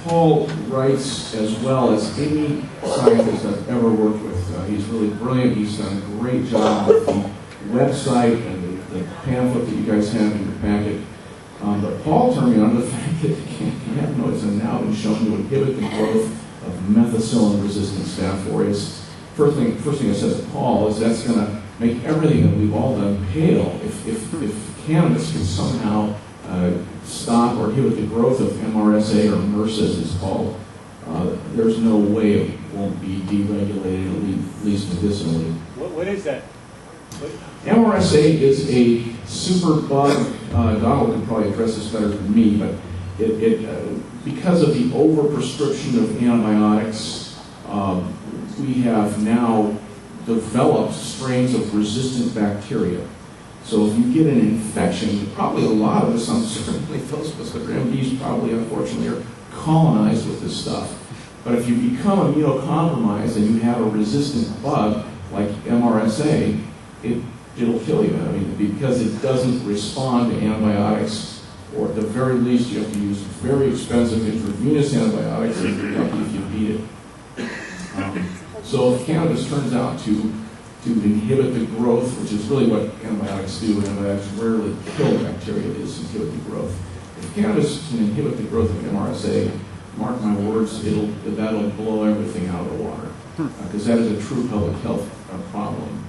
Paul writes as well as any scientist I've ever worked with. He's really brilliant. He's done a great job with the website and the pamphlet that you guys have in your packet. But Paul turned me on to the fact that cannabinoids have now been shown to inhibit the growth of methicillin-resistant staph aureus. First thing I said to Paul is that's going to make everything that we've all done pale. If cannabis can somehow stop or inhibit the growth of MRSA or MRSA as it's called, there's no way it won't be deregulated, at least medicinally. What is that? MRSA is a super bug. Donald can probably address this better than me, but because of the overprescription of antibiotics, we have now developed strains of resistant bacteria. So if you get an infection, probably a lot of us, certainly those of us that are MDs probably unfortunately are colonized with this stuff. But if you become immunocompromised and you have a resistant bug like MRSA, it'll kill you. I mean, because it doesn't respond to antibiotics, or at the very least you have to use very expensive intravenous antibiotics if you're lucky if you beat it. So if cannabis turns out to inhibit the growth, which is really what antibiotics do, antibiotics rarely kill bacteria, it is inhibit the growth. If cannabis can inhibit the growth of MRSA, mark my words, that'll blow everything out of the water, because that is a true public health problem.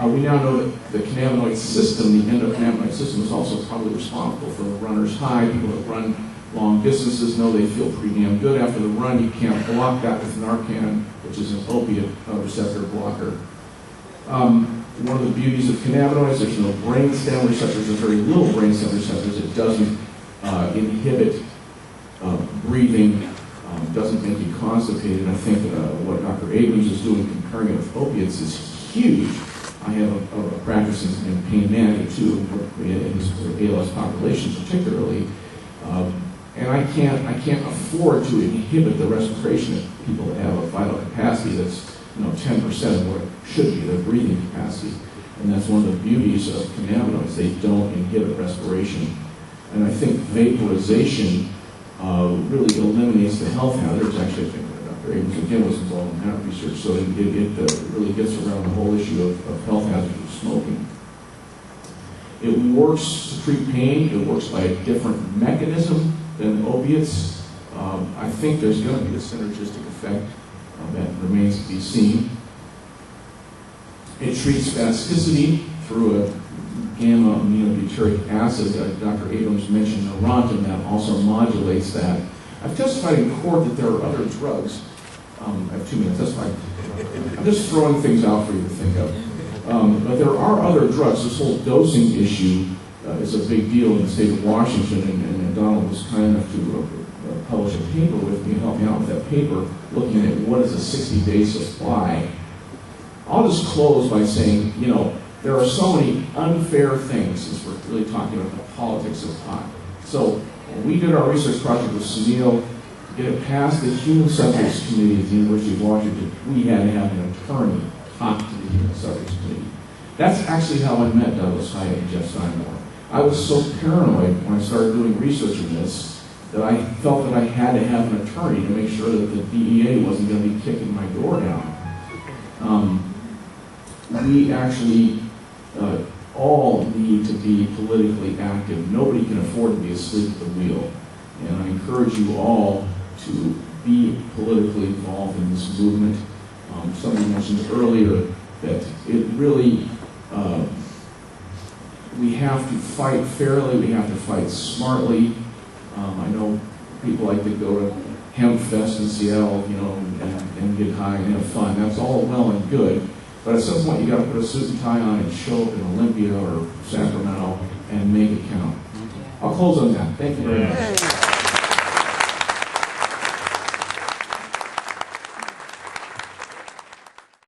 We now know that the cannabinoid system, the endocannabinoid system, is also probably responsible for the runner's high. People that run long distances know they feel pretty damn good after the run. You can't block that with Narcan, which is an opiate receptor blocker. One of the beauties of cannabinoids, there's no brainstem receptors, there's very little brainstem receptors. It doesn't inhibit breathing, doesn't make you constipated. I think what Dr. Abrams is doing comparing it with opiates is huge. I have a practice in pain management too, in his ALS populations particularly, and I can't afford to inhibit the respiration of people that have a vital capacity that's 10% of what it should be, their breathing capacity, and that's one of the beauties of cannabinoids. They don't inhibit respiration, and I think vaporization really eliminates the health hazards. Actually, I think Dr. Abrams again was involved in that research, so it really gets around the whole issue of health hazards of smoking. It works to treat pain. It works by a different mechanism than opiates. I think there's going to be a synergistic effect that remains to be seen. It treats spasticity through a gamma aminobutyric acid. Dr. Abrams mentioned Neurontin, that also modulates that. I've testified in court that there are other drugs. I have 2 minutes, that's fine. I'm just throwing things out for you to think of. But there are other drugs. This whole dosing issue is a big deal in the state of Washington, and Donald was kind enough to publish a paper with me, help me out with that paper, looking at what is a 60-day supply. I'll just close by saying, there are so many unfair things, since we're really talking about the politics of pot. So when we did our research project with Sunil, to get it past the Human Subjects Committee at the University of Washington, we had to have an attorney talk to the Human Subjects Committee. That's actually how I met Douglas Hyatt and Jeff Steinmore. I was so paranoid when I started doing research on this that I felt that I had to have an attorney to make sure that the DEA wasn't going to be kicking my door down. We actually all need to be politically active. Nobody can afford to be asleep at the wheel. And I encourage you all to be politically involved in this movement. Somebody mentioned earlier that it really, we have to fight fairly, we have to fight smartly. I know people like to go to Hemp Fest in Seattle, and get high and have fun. That's all well and good. But at some point, you got to put a suit and tie on and show up in Olympia or Sacramento and make it count. I'll close on that. Thank you very much.